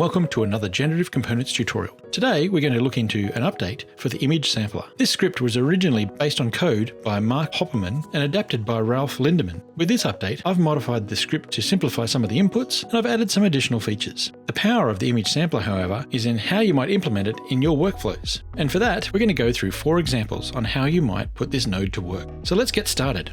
welcome to another Generative Components tutorial. Today we're going to look into an update for the image sampler. This script was originally based on code by Mark Hopperman and adapted by Ralph Lindemann. With this update, I've modified the script to simplify some of the inputs and I've added some additional features. The power of the image sampler, however, is in how you might implement it in your workflows. And for that, we're going to go through 4 examples on how you might put this node to work. So let's get started.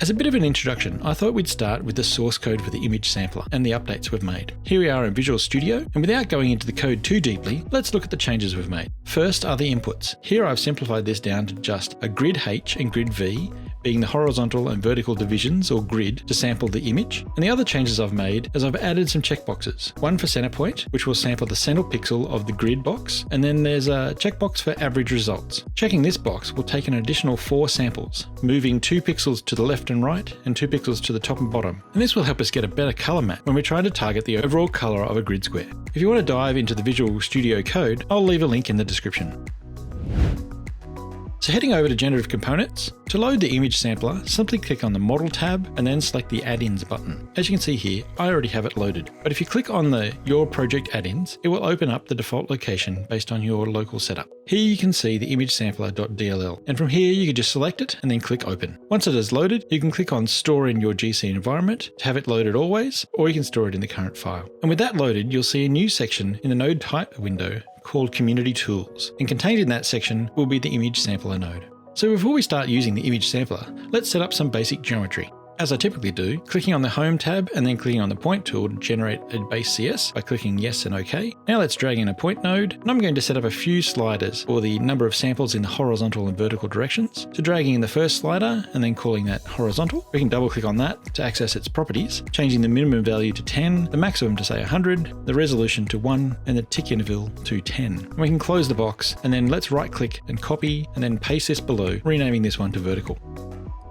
As a bit of an introduction, I thought we'd start with the source code for the image sampler and the updates we've made. Here we are in Visual Studio, and without going into the code too deeply, let's look at the changes we've made. First are the inputs. Here I've simplified this down to just a grid H and grid V, being the horizontal and vertical divisions or grid to sample the image. And the other changes I've made is I've added some checkboxes. One for center point, which will sample the center pixel of the grid box, and then there's a checkbox for average results. Checking this box will take an additional 4 samples, moving 2 pixels to the left and right and 2 pixels to the top and bottom. And this will help us get a better color map when we're trying to target the overall color of a grid square. If you want to dive into the Visual Studio code, I'll leave a link in the description. So heading over to Generative Components, to load the image sampler, simply click on the Model tab and then select the Add-ins button. As you can see here, I already have it loaded. But if you click on the Your Project Add-ins, it will open up the default location based on your local setup. Here you can see the image sampler.dll, and from here you can just select it and then click Open. Once it is loaded, you can click on Store in your GC environment to have it loaded always, or you can store it in the current file. And with that loaded, you'll see a new section in the Node Type window called Community Tools, and contained in that section will be the image sampler node. So before we start using the image sampler, let's set up some basic geometry. As I typically do, clicking on the Home tab and then clicking on the Point tool to generate a base CS by clicking Yes and OK. Now let's drag in a point node, and I'm going to set up a few sliders for the number of samples in the horizontal and vertical directions. So dragging in the first slider and then calling that horizontal. We can double click on that to access its properties, changing the minimum value to 10, the maximum to say 100, the resolution to 1, and the tick interval to 10. And we can close the box, and then let's right click and copy and then paste this below, renaming this one to vertical.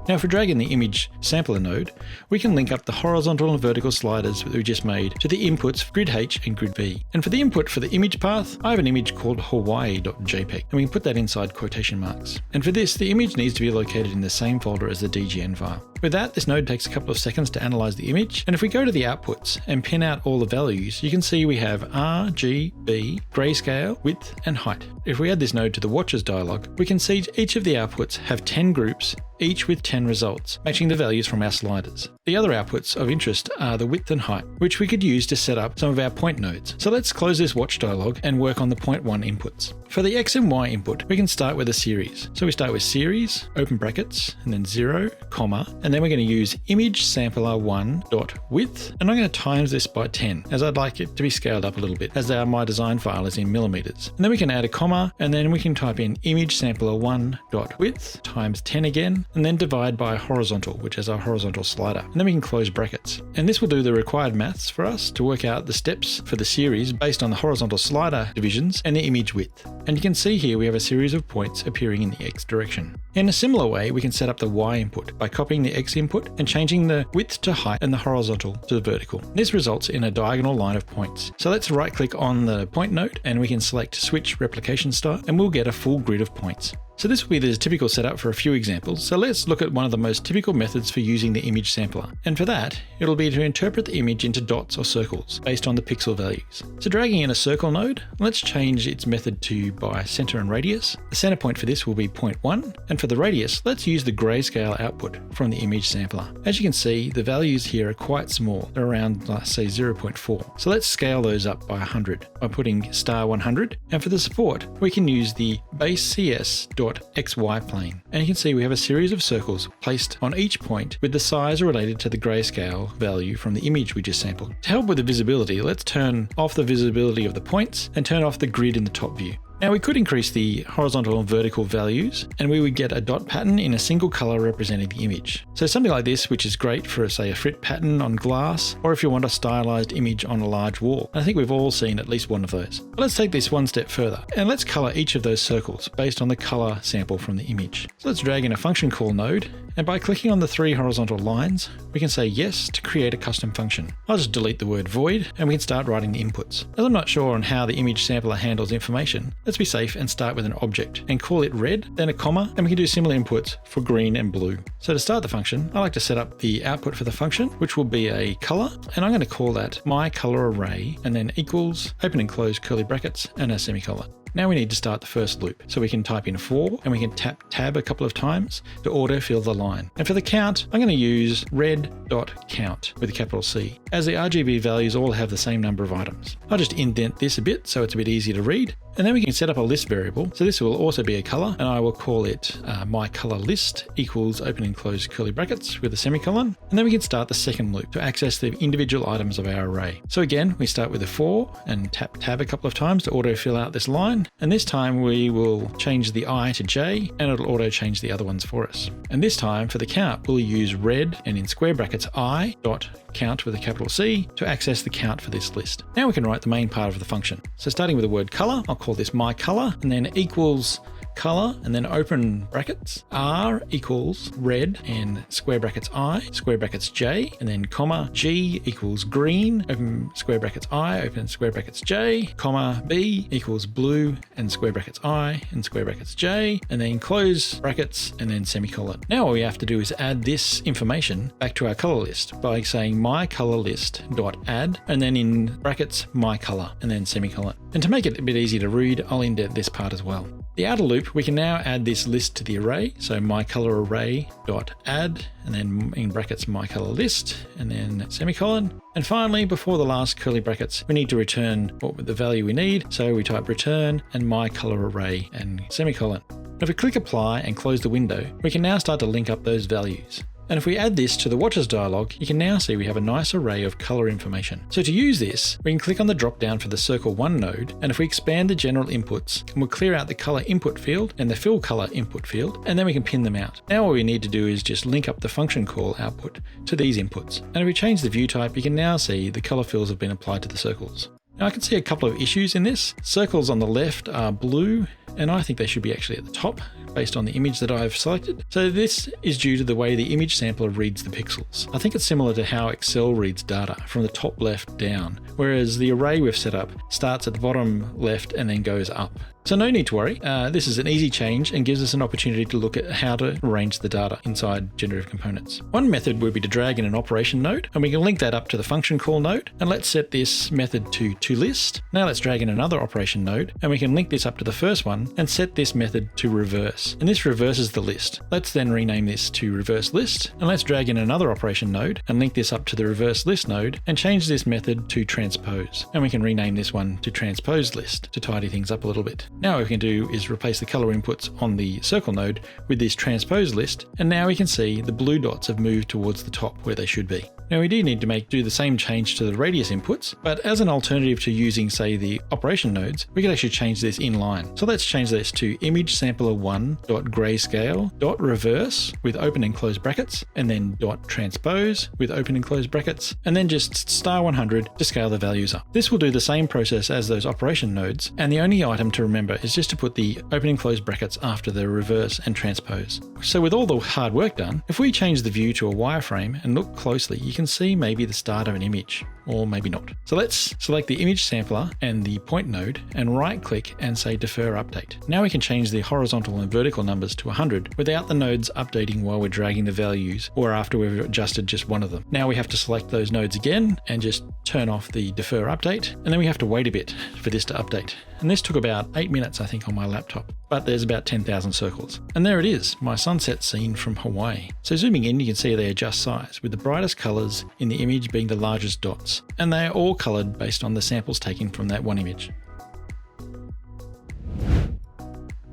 Now if we drag in the image sampler node, we can link up the horizontal and vertical sliders that we just made to the inputs for grid H and grid V. And for the input for the image path, I have an image called Hawaii.jpg, and we can put that inside quotation marks. And for this, the image needs to be located in the same folder as the DGN file. With that, this node takes a couple of seconds to analyze the image, and if we go to the outputs and pin out all the values, you can see we have R, G, B, grayscale, width, and height. If we add this node to the watches dialog, we can see each of the outputs have 10 groups, each with 10 results, matching the values from our sliders. The other outputs of interest are the width and height, which we could use to set up some of our point nodes. So let's close this watch dialog and work on the point 1 inputs. For the X and Y input, we can start with a series. So we start with series, open brackets, and then 0, comma, and then we're going to use image sampler 1 dot width, and I'm going to times this by 10, as I'd like it to be scaled up a little bit, as my design file is in millimeters. And then we can add a comma, and then we can type in image sampler 1 dot width times 10 again, and then divide by horizontal, which is our horizontal slider. And then we can close brackets. And this will do the required maths for us to work out the steps for the series based on the horizontal slider divisions and the image width. And you can see here we have a series of points appearing in the X direction. In a similar way, we can set up the Y input by copying the X input and changing the width to height and the horizontal to the vertical. This results in a diagonal line of points. So let's right click on the point node and we can select Switch Replication Style, and we'll get a full grid of points. So this will be the typical setup for a few examples, so let's look at one of the most typical methods for using the image sampler. And for that, it'll be to interpret the image into dots or circles based on the pixel values. So dragging in a circle node, let's change its method to by center and radius. The center point for this will be 0.1, and for the radius, let's use the grayscale output from the image sampler. As you can see, the values here are quite small. They're around, let's say, 0.4. So let's scale those up by 100 by putting star 100. And for the support, we can use the base CS.xy plane. And you can see we have a series of circles placed on each point with the size related to the grayscale value from the image we just sampled. To help with the visibility, let's turn off the visibility of the points and turn off the grid in the top view. Now we could increase the horizontal and vertical values, and we would get a dot pattern in a single color representing the image. So something like this, which is great for, say, a frit pattern on glass, or if you want a stylized image on a large wall. And I think we've all seen at least one of those. But let's take this one step further, and let's color each of those circles based on the color sample from the image. So let's drag in a function call node, and by clicking on the 3 horizontal lines, we can say yes to create a custom function. I'll just delete the word void, and we can start writing the inputs. As I'm not sure on how the image sampler handles information, let's be safe and start with an object and call it red, then a comma, and we can do similar inputs for green and blue. So to start the function, I like to set up the output for the function, which will be a color, and I'm going to call that myColorArray, and then equals, open and close curly brackets, and a semicolon. Now we need to start the first loop. So we can type in 4 and we can tap tab a couple of times to autofill the line. And for the count, I'm going to use red.count with a capital C, as the RGB values all have the same number of items. I'll just indent this a bit so it's a bit easier to read. And then we can set up a list variable. So this will also be a color, and I will call it myColorList equals open and close curly brackets with a semicolon. And then we can start the second loop to access the individual items of our array. So again, we start with a 4 and tap tab a couple of times to autofill out this line. And this time we will change the I to J, and it'll auto change the other ones for us. And this time for the count, we'll use red and in square brackets I dot count with a capital C to access the count for this list. Now we can write the main part of the function. So starting with the word color, I'll call this myColor, and then equals color, and then open brackets, R equals red and square brackets I, square brackets J, and then comma, G equals green, open square brackets I, open square brackets J, comma, B equals blue and square brackets I and square brackets J, and then close brackets and then semicolon. Now all we have to do is add this information back to our color list by saying myColorList.add, and then in brackets myColor and then semicolon. And to make it a bit easier to read, I'll indent this part as well. The outer loop, we can now add this list to the array. So myColorArray.add, and then in brackets myColorList, and then semicolon. And finally, before the last curly brackets, we need to return the value we need. So we type return and myColorArray and semicolon. If we click apply and close the window, we can now start to link up those values. And if we add this to the Watches dialog, you can now see we have a nice array of color information. So to use this, we can click on the drop down for the Circle 1 node, and if we expand the general inputs, we'll clear out the color input field and the fill color input field, and then we can pin them out. Now all we need to do is just link up the function call output to these inputs. And if we change the view type, you can now see the color fills have been applied to the circles. Now I can see a couple of issues in this. Circles on the left are blue, and I think they should be actually at the top based on the image that I've selected. So this is due to the way the image sampler reads the pixels. I think it's similar to how Excel reads data from the top left down, whereas the array we've set up starts at the bottom left and then goes up. So no need to worry, this is an easy change and gives us an opportunity to look at how to arrange the data inside Generative Components. One method would be to drag in an operation node, and we can link that up to the function call node, and let's set this method to toList. Now let's drag in another operation node, and we can link this up to the first one and set this method to reverse. And this reverses the list. Let's then rename this to reverse list, and let's drag in another operation node and link this up to the reverse list node and change this method to transpose. And we can rename this one to transpose list to tidy things up a little bit. Now what we can do is replace the color inputs on the circle node with this transpose list, and now we can see the blue dots have moved towards the top where they should be. Now we do need to do the same change to the radius inputs, but as an alternative to using, say, the operation nodes, we can actually change this inline. So let's change this to imagesampler1.grayscale.reverse with open and close brackets, and then .transpose with open and close brackets, and then just *100 to scale the values up. This will do the same process as those operation nodes, and the only item to remember is just to put the open and close brackets after the reverse and transpose. So with all the hard work done, if we change the view to a wireframe and look closely, you can see maybe the start of an image, or maybe not. So let's select the image sampler and the point node and right click and say defer update. Now we can change the horizontal and vertical numbers to 100 without the nodes updating while we're dragging the values or after we've adjusted just one of them. Now we have to select those nodes again and just turn off the defer update, and then we have to wait a bit for this to update. And this took about 8 minutes, I think, on my laptop, but there's about 10,000 circles. And there it is, my sunset scene from Hawaii. So zooming in, you can see they adjust size, with the brightest colors in the image being the largest dots. And they are all colored based on the samples taken from that one image.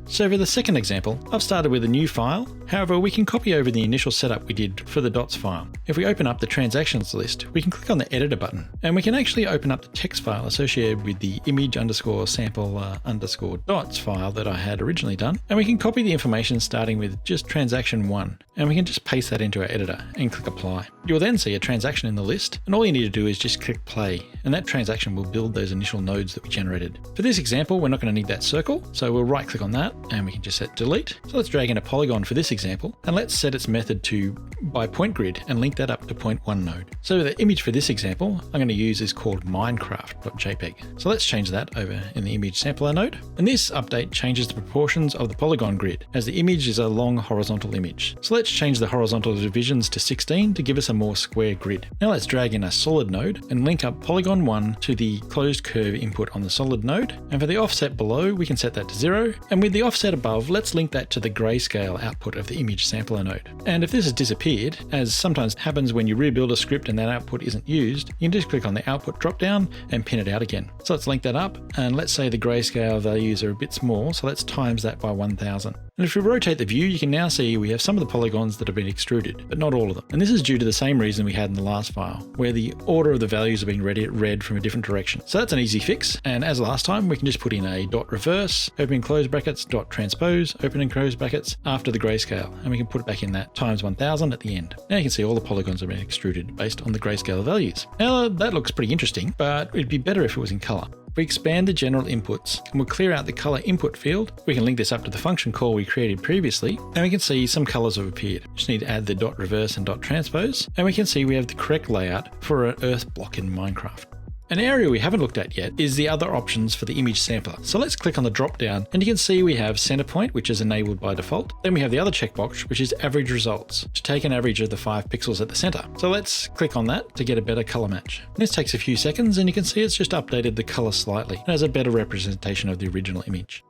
So for the second example, I've started with a new file. However, we can copy over the initial setup we did for the dots file. If we open up the transactions list, we can click on the editor button, and we can actually open up the text file associated with the image_sample_dots file that I had originally done. And we can copy the information starting with just transaction 1, and we can just paste that into our editor and click apply. You'll then see a transaction in the list, and all you need to do is just click play, and that transaction will build those initial nodes that we generated. For this example, we're not going to need that circle, so we'll right click on that and we can just set delete. So let's drag in a polygon for this example, and let's set its method to by point grid and link that up to point 1 node. So the image for this example I'm going to use is called Minecraft.jpg. So let's change that over in the image sampler node. And this update changes the proportions of the polygon grid, as the image is a long horizontal image. So let's change the horizontal divisions to 16 to give us a more square grid. Now let's drag in a solid node and link up polygon 1 to the closed curve input on the solid node. And for the offset below, we can set that to 0. And with the offset above, let's link that to the grayscale output of the image sampler node. And if this has disappeared, as sometimes happens when you rebuild a script and that output isn't used, you can just click on the output dropdown and pin it out again. So let's link that up, and let's say the grayscale values are a bit small, so let's times that by 1000. And if we rotate the view, you can now see we have some of the polygons that have been extruded, but not all of them. And this is due to the same reason we had in the last file, where the order of the values are being read from a different direction. So that's an easy fix, and as last time, we can just put in a dot reverse, open and close brackets, dot transpose, open and close brackets after the grayscale, and we can put it back in that times 1000 at the end. Now you can see all the polygons have been extruded based on the grayscale values. Now that looks pretty interesting, but it'd be better if it was in color. If we expand the general inputs and we'll clear out the color input field, we can link this up to the function call we created previously, and we can see some colors have appeared. Just need to add the dot reverse and dot transpose, and we can see we have the correct layout for an earth block in Minecraft. An area we haven't looked at yet is the other options for the image sampler. So let's click on the drop down, and you can see we have center point, which is enabled by default. Then we have the other checkbox, which is average results, to take an average of the 5 pixels at the center. So let's click on that to get a better color match. This takes a few seconds, and you can see it's just updated the color slightly. It has a better representation of the original image.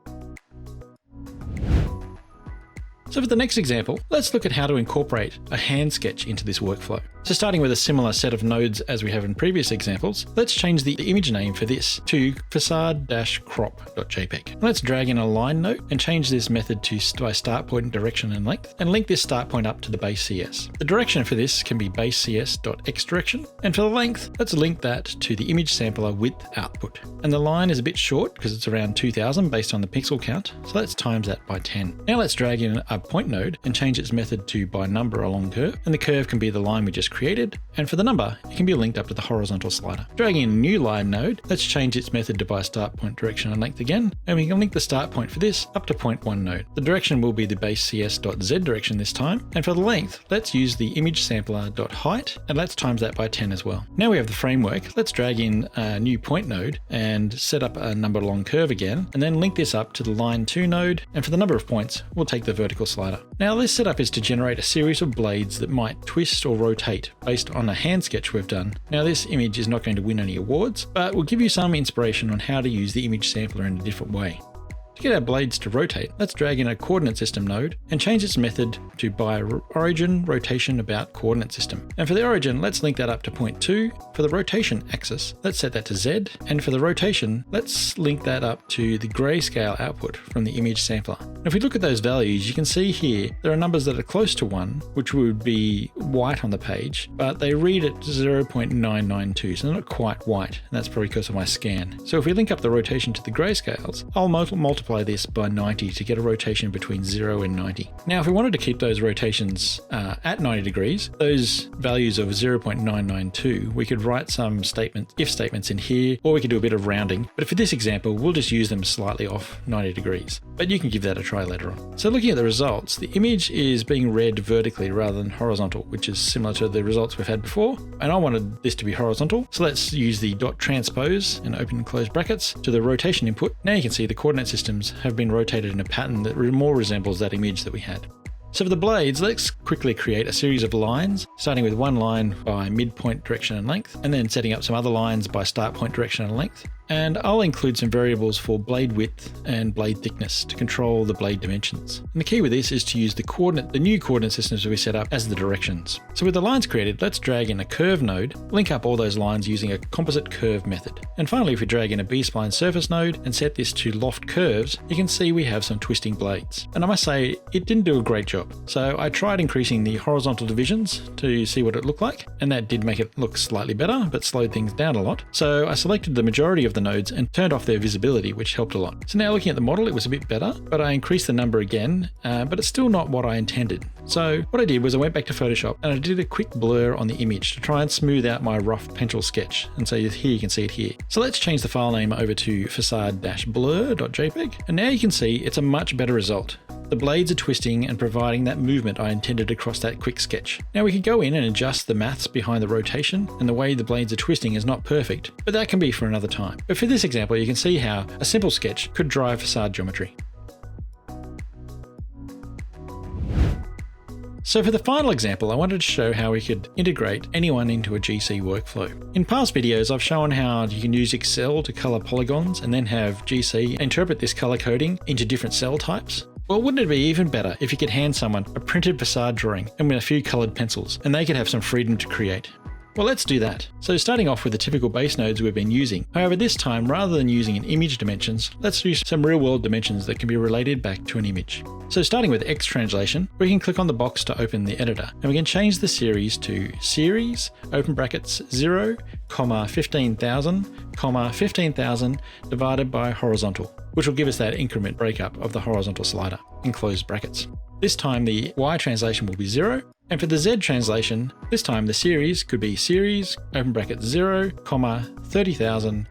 So for the next example, let's look at how to incorporate a hand sketch into this workflow. So starting with a similar set of nodes as we have in previous examples, let's change the image name for this to facade-crop.jpg. Let's drag in a line node and change this method to by start point, direction, and length, and link this start point up to the base CS. The direction for this can be base CS.xDirection, and for the length, let's link that to the image sampler width output. And the line is a bit short because it's around 2000 based on the pixel count, so let's times that by 10. Now let's drag in a point node and change its method to by number along curve, and the curve can be the line we just created, and for the number it can be linked up to the horizontal slider. Dragging in a new line node, let's change its method to by start point, direction, and length again, and we can link the start point for this up to point 1 node. The direction will be the base cs.z direction this time, and for the length let's use the image sampler.height, and let's times that by 10 as well. Now we have the framework, let's drag in a new point node and set up a number along curve again, and then link this up to the line 2 node, and for the number of points we'll take the vertical slider. Now this setup is to generate a series of blades that might twist or rotate based on a hand sketch we've done. Now this image is not going to win any awards, but will give you some inspiration on how to use the image sampler in a different way. To get our blades to rotate, let's drag in a coordinate system node and change its method to by origin rotation about coordinate system. And for the origin, let's link that up to point 2. For the rotation axis, let's set that to Z. And for the rotation, let's link that up to the grayscale output from the image sampler. And if we look at those values, you can see here there are numbers that are close to 1, which would be white on the page, but they read at 0.992, so they're not quite white, and that's probably because of my scan. So if we link up the rotation to the grayscales, I'll multiply this by 90 to get a rotation between 0 and 90. Now if we wanted to keep those rotations at 90 degrees, those values of 0.992, we could write some if statements in here, or we could do a bit of rounding, but for this example we'll just use them slightly off 90 degrees. But you can give that a try later on. So looking at the results, the image is being read vertically rather than horizontal, which is similar to the results we've had before, and I wanted this to be horizontal, so let's use the dot transpose and open and close brackets to the rotation input. Now you can see the coordinate systems have been rotated in a pattern that more resembles that image that we had. So for the blades, let's quickly create a series of lines, starting with one line by midpoint, direction, and length, and then setting up some other lines by start point, direction, and length. And I'll include some variables for blade width and blade thickness to control the blade dimensions. And the key with this is to use the new coordinate systems that we set up as the directions. So with the lines created, let's drag in a curve node, link up all those lines using a composite curve method. And finally, if we drag in a B-spline surface node and set this to loft curves, you can see we have some twisting blades. And I must say, it didn't do a great job. So I tried increasing the horizontal divisions to see what it looked like, and that did make it look slightly better, but slowed things down a lot. So I selected the majority of of the nodes and turned off their visibility, which helped a lot. So now looking at the model, it was a bit better, but I increased the number again, but it's still not what I intended. So what I did was I went back to Photoshop and I did a quick blur on the image to try and smooth out my rough pencil sketch. And so here you can see it here. So let's change the file name over to facade-blur.jpg. And now you can see it's a much better result. The blades are twisting and providing that movement I intended across that quick sketch. Now we can go in and adjust the maths behind the rotation, and the way the blades are twisting is not perfect, but that can be for another time. But for this example, you can see how a simple sketch could drive facade geometry. So for the final example, I wanted to show how we could integrate anyone into a GC workflow. In past videos, I've shown how you can use Excel to color polygons and then have GC interpret this color coding into different cell types. Well, wouldn't it be even better if you could hand someone a printed facade drawing and with a few colored pencils, and they could have some freedom to create? Well, let's do that. So starting off with the typical base nodes we've been using. However, this time, rather than using an image dimensions, let's use some real-world dimensions that can be related back to an image. So starting with X translation, we can click on the box to open the editor, and we can change the series to series, open brackets 0, 15,000, 15,000 divided by horizontal, which will give us that increment breakup of the horizontal slider in closed brackets. This time the Y translation will be 0, and for the Z translation, this time the series could be series, open bracket 0, 30,000,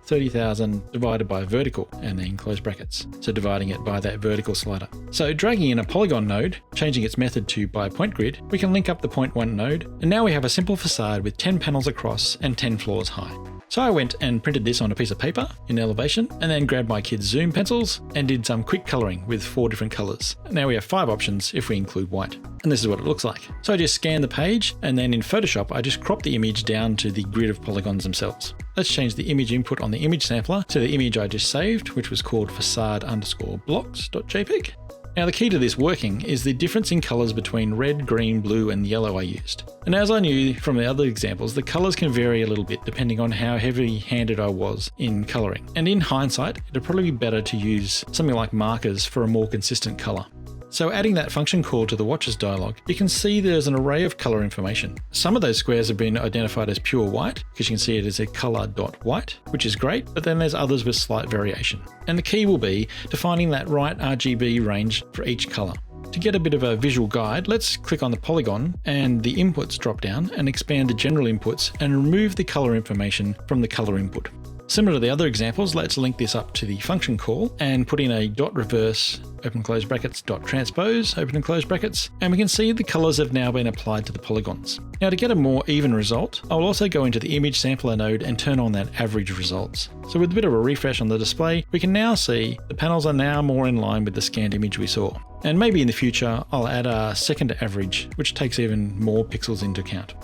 30,000 divided by vertical, and then close brackets. So dividing it by that vertical slider. So dragging in a Polygon node, changing its method to by point grid, we can link up the point 1 node, and now we have a simple facade with 10 panels across and 10 floors high. So I went and printed this on a piece of paper in elevation, and then grabbed my kids' zoom pencils and did some quick coloring with 4 different colors. Now we have 5 options if we include white. And this is what it looks like. So I just scanned the page, and then in Photoshop, I just cropped the image down to the grid of polygons themselves. Let's change the image input on the image sampler to the image I just saved, which was called facade_blocks.jpg. Now the key to this working is the difference in colours between red, green, blue and yellow I used. And as I knew from the other examples, the colours can vary a little bit depending on how heavy-handed I was in colouring. And in hindsight, it'd probably be better to use something like markers for a more consistent colour. So adding that function call to the watches dialog, you can see there's an array of color information. Some of those squares have been identified as pure white, because you can see it as a color.white, which is great, but then there's others with slight variation. And the key will be to finding that right RGB range for each color. To get a bit of a visual guide, let's click on the polygon and the inputs drop down and expand to general inputs and remove the color information from the color input. Similar to the other examples, let's link this up to the function call and put in a dot reverse, open close brackets, dot transpose, open and close brackets, and we can see the colors have now been applied to the polygons. Now to get a more even result, I'll also go into the image sampler node and turn on that average results. So with a bit of a refresh on the display, we can now see the panels are now more in line with the scanned image we saw. And maybe in the future, I'll add a second average, which takes even more pixels into account.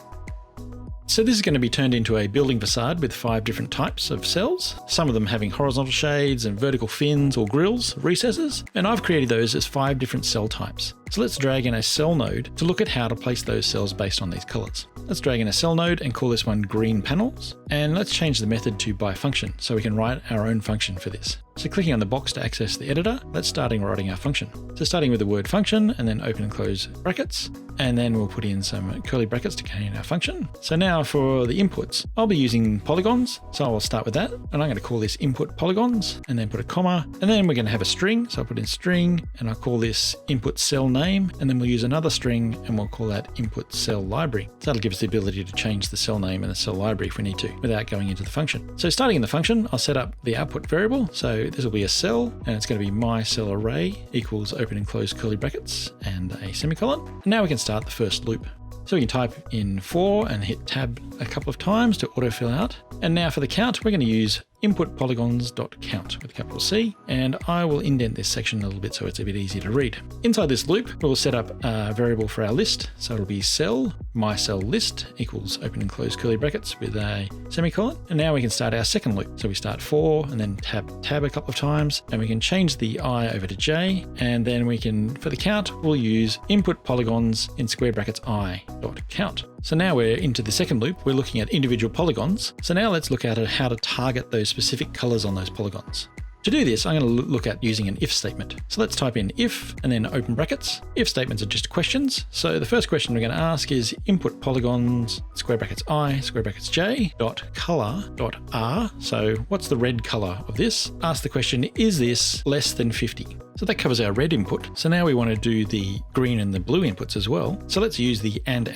So this is going to be turned into a building facade with 5 different types of cells, some of them having horizontal shades and vertical fins or grills, recesses, and I've created those as 5 different cell types. So let's drag in a cell node to look at how to place those cells based on these colors. Let's drag in a cell node and call this one green panels, and let's change the method to by function so we can write our own function for this. So clicking on the box to access the editor, let's start writing our function. So starting with the word function and then open and close brackets, and then we'll put in some curly brackets to contain our function. So now for the inputs, I'll be using polygons. So I'll start with that, and I'm going to call this input polygons and then put a comma, and then we're going to have a string. So I'll put in string and I'll call this input cell name, and then we'll use another string and we'll call that input cell library. So that'll give us the ability to change the cell name and the cell library if we need to without going into the function. So starting in the function, I'll set up the output variable. So this will be a cell, and it's going to be my cell array equals open and close curly brackets and a semicolon. And now we can start the first loop. So we can type in 4 and hit tab a couple of times to autofill out. And now for the count, we're going to use input polygons.count with a capital C, and I will indent this section a little bit so it's a bit easier to read. Inside this loop, we'll set up a variable for our list. So it'll be cell, my cell list equals open and close curly brackets with a semicolon. And now we can start our second loop. So we start 4 and then tab a couple of times, and we can change the I over to J. And then we can, for the count, we'll use input polygons in square brackets I.count. So now we're into the second loop. We're looking at individual polygons. So now let's look at how to target those specific colors on those polygons. To do this, I'm going to look at using an if statement. So let's type in if and then open brackets. If statements are just questions. So the first question we're going to ask is input polygons, square brackets I, square brackets j, dot color, dot r. So what's the red color of this? Ask the question, is this less than 50? So that covers our red input. So now we want to do the green and the blue inputs as well. So let's use the and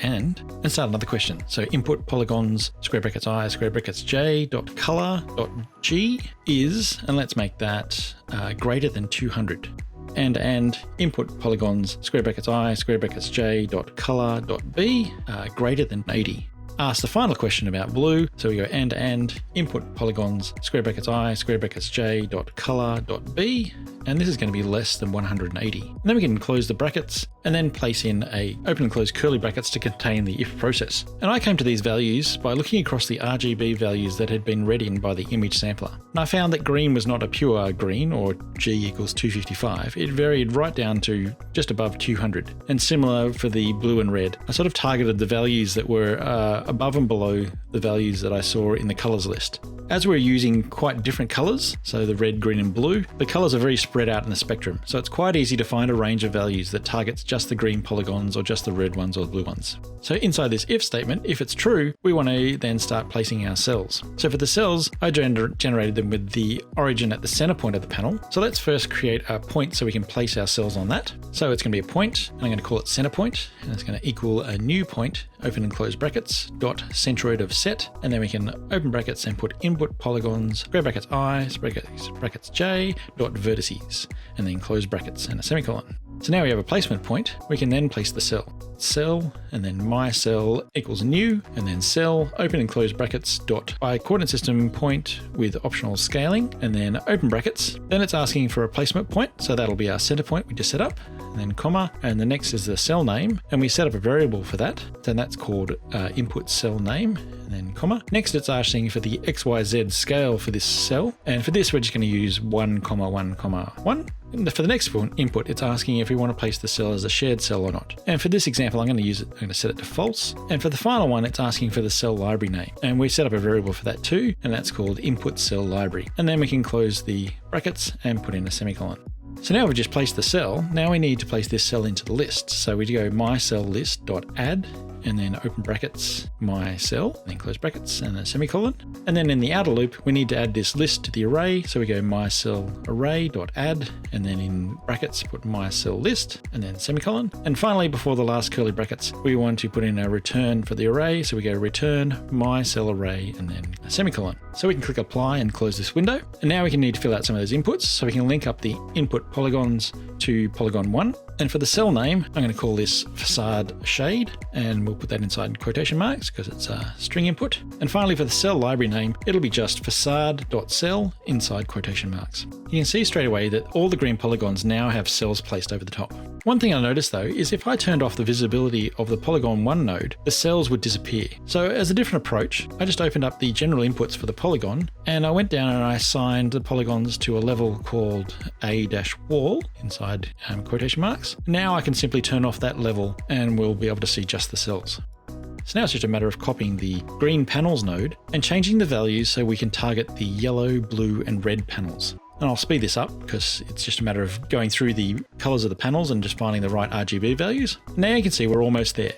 start another question. So input polygons, square brackets I, square brackets j, dot color, dot g is, and let's make that greater than 200. And input polygons, square brackets I, square brackets j, dot color, dot b, greater than 80. Ask the final question about blue. So we go and input polygons, square brackets I, square brackets j, dot color, dot b, and this is going to be less than 180. And then we can close the brackets and then place in a open and close curly brackets to contain the if process. And I came to these values by looking across the RGB values that had been read in by the image sampler. And I found that green was not a pure green or G equals 255. It varied right down to just above 200. And similar for the blue and red. I sort of targeted the values that were above and below the values that I saw in the colors list. As we're using quite different colors, so the red, green and blue, the colors are very spread out in the spectrum. So it's quite easy to find a range of values that targets just the green polygons or just the red ones or the blue ones. So inside this if statement, if it's true, we want to then start placing our cells. So for the cells, I generated them with the origin at the center point of the panel. So let's first create a point so we can place our cells on that. So it's going to be a point, and I'm going to call it center point, and it's going to equal a new point, open and close brackets, dot centroid of set, and then we can open brackets and put input polygons, square brackets I, square brackets j, dot vertices, and then close brackets and a semicolon. So now we have a placement point. We can then place the cell. Cell, and then my cell equals new, and then cell, open and close brackets, dot by coordinate system point with optional scaling, and then open brackets. Then it's asking for a placement point. So that'll be our center point we just set up, and then comma, and the next is the cell name. And we set up a variable for that. Then that's called input cell name, and then comma. Next, it's asking for the XYZ scale for this cell. And for this, we're just going to use 1, 1, 1. And for the next input, it's asking if we want to place the cell as a shared cell or not. And for this example, I'm going to set it to false. And for the final one, it's asking for the cell library name. And we set up a variable for that too, and that's called input cell library. And then we can close the brackets and put in a semicolon. So now we've just placed the cell. Now we need to place this cell into the list. So we go my cell list dot add, and then open brackets, my cell, then close brackets and a semicolon. And then in the outer loop, we need to add this list to the array. So we go my cell array dot add, and then in brackets, put my cell list, and then semicolon. And finally, before the last curly brackets, we want to put in a return for the array. So we go return my cell array, and then a semicolon. So we can click apply and close this window. And now we need to fill out some of those inputs. So we can link up the input polygons to polygon 1. And for the cell name, I'm going to call this facade shade, and we'll put that inside quotation marks because it's a string input. And finally, for the cell library name, it'll be just facade.cell inside quotation marks. You can see straight away that all the green polygons now have cells placed over the top. One thing I noticed though is if I turned off the visibility of the polygon 1 node, the cells would disappear. So as a different approach, I just opened up the general inputs for the polygon, and I went down and I assigned the polygons to a level called A-wall inside quotation marks. Now I can simply turn off that level and we'll be able to see just the cells. So now it's just a matter of copying the green panels node and changing the values so we can target the yellow, blue, and red panels. And I'll speed this up because it's just a matter of going through the colors of the panels and just finding the right RGB values. Now you can see we're almost there.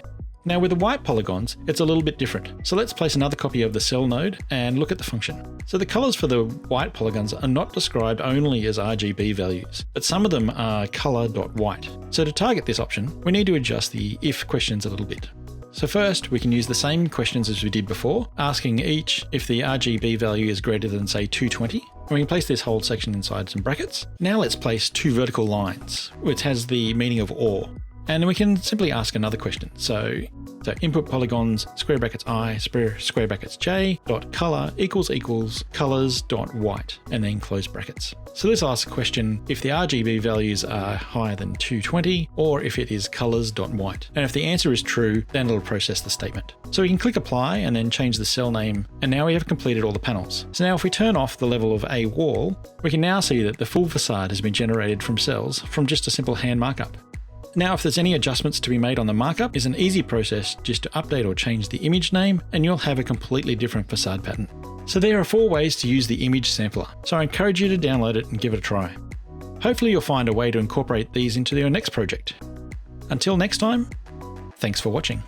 Now with the white polygons, it's a little bit different. So let's place another copy of the cell node and look at the function. So the colors for the white polygons are not described only as RGB values, but some of them are color.white. So to target this option, we need to adjust the if questions a little bit. So first, we can use the same questions as we did before, asking each if the RGB value is greater than, say, 220. And we can place this whole section inside some brackets. Now let's place two vertical lines, which has the meaning of or. And then we can simply ask another question. So input polygons, square brackets I, square brackets j, dot color equals colors dot white, and then close brackets. So this asks a question if the RGB values are higher than 220, or if it is colors dot white. And if the answer is true, then it'll process the statement. So we can click apply and then change the cell name, and now we have completed all the panels. So now if we turn off the level of a wall, we can now see that the full facade has been generated from cells from just a simple hand markup. Now, if there's any adjustments to be made on the markup, it's an easy process just to update or change the image name, and you'll have a completely different facade pattern. So there are 4 ways to use the image sampler, so I encourage you to download it and give it a try. Hopefully you'll find a way to incorporate these into your next project. Until next time, thanks for watching.